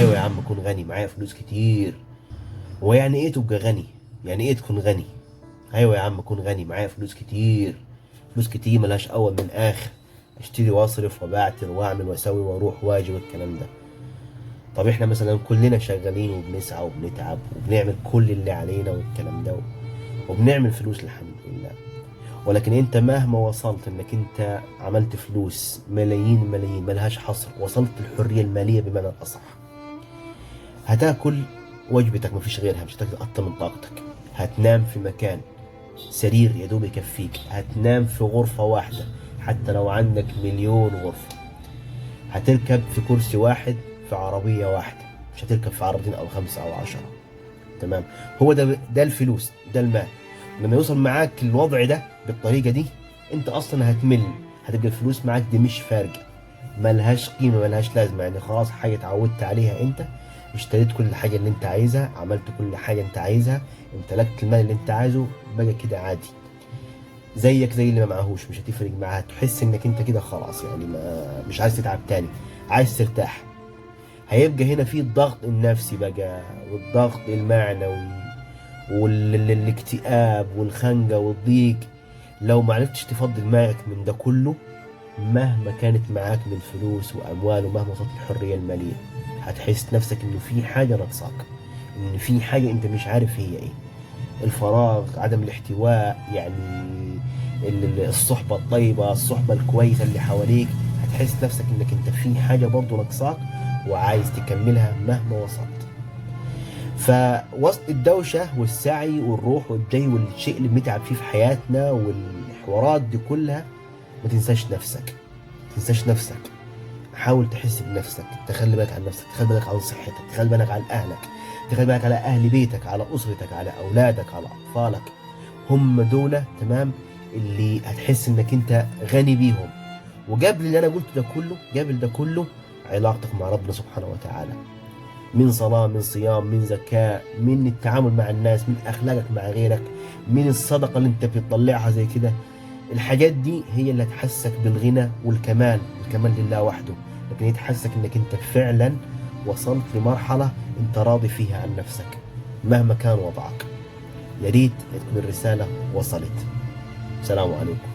ايوه يا عم اكون غني معايا فلوس كتير. هو يعني ايه تبقى غني؟ يعني ايه تكون غني؟ ايوه يا عم اكون غني معايا فلوس كتير. فلوس كتير ملهاش اول من اخر. اشتري واصرف وبعتر واعمل واسوي واروح واجي والكلام ده. طب احنا مثلا كلنا شغالين وبنسعى وبنتعب وبنعمل كل اللي علينا والكلام ده، وبنعمل فلوس الحمد لله. ولكن انت مهما وصلت انك انت عملت فلوس ملايين ملايين ملهاش حصر، وصلت الحرية المالية بمعنى الأصح، هتاكل وجبتك مفيش غيرها، مش هتقطع من طاقتك. هتنام في مكان سرير يا دوب يكفيك، هتنام في غرفة واحدة حتى لو عندك مليون غرفة. هتركب في كرسي واحد في عربية واحدة، مش هتركب في عربيتين أو خمسة أو 10. تمام. هو ده الفلوس، ده المال. لما يوصل معاك الوضع ده بالطريقة دي، انت اصلا هتمل. هتبقى الفلوس معاك دي مش فارقة، ملهاش قيمة ملهاش لازمة، يعني خلاص حاجة اتعودت عليها انت. اشتريت كل حاجة اللي انت عايزها، عملت كل حاجة انت عايزها، امتلكت المال اللي انت عايزه، بقى كده عادي. زيك زي اللي ما معهوش، مش هتفرق معاه. تحس انك انت كده خلاص، يعني مش عايز تتعب تاني، عايز ترتاح. هيبقى هنا في الضغط النفسي بقى، والضغط المعنوي، والاكتئاب والخنقة والضيق. لو ما عرفتش تفضي دماغك من ده كله، مهما كانت معاك من فلوس وأموال، ومهما وصلت الحرية المالية، هتحس نفسك إنه في حاجة ناقصاك، إن في حاجة أنت مش عارف هي إيه. الفراغ، عدم الاحتواء، يعني الصحبة الطيبة، الصحبة الكويسة اللي حواليك. هتحس نفسك إنك أنت في حاجة برضه ناقصاك، وعايز تكملها مهما وصلت. فوسط الدوشة والسعي والروح والجاي والشيء اللي بنتعب فيه في حياتنا والحوارات دي كلها، ما تنساش نفسك. ما تنساش نفسك. حاول تحس بنفسك، تخلي بالك عن نفسك، تخلي بالك عن صحتك، تخلي بالك عن أهلك، تخلي بالك على أهل بيتك، على أسرتك، على أولادك، على أطفالك. هم دول تمام اللي هتحس إنك أنت غني بيهم. وقبل اللي أنا قلته ده كله، قبل ده كله، علاقتك مع ربنا سبحانه وتعالى، من صلاة، من صيام، من زكاة، من التعامل مع الناس، من أخلاقك مع غيرك، من الصدقة اللي أنت بتطلعها زي كده. الحاجات دي هي اللي تحسك بالغنى والكمال. الكمال لله وحده. لكن هي تحسك إنك أنت فعلا وصلت لمرحلة أنت راضي فيها عن نفسك مهما كان وضعك. يا ريت تكون الرسالة وصلت. السلام عليكم.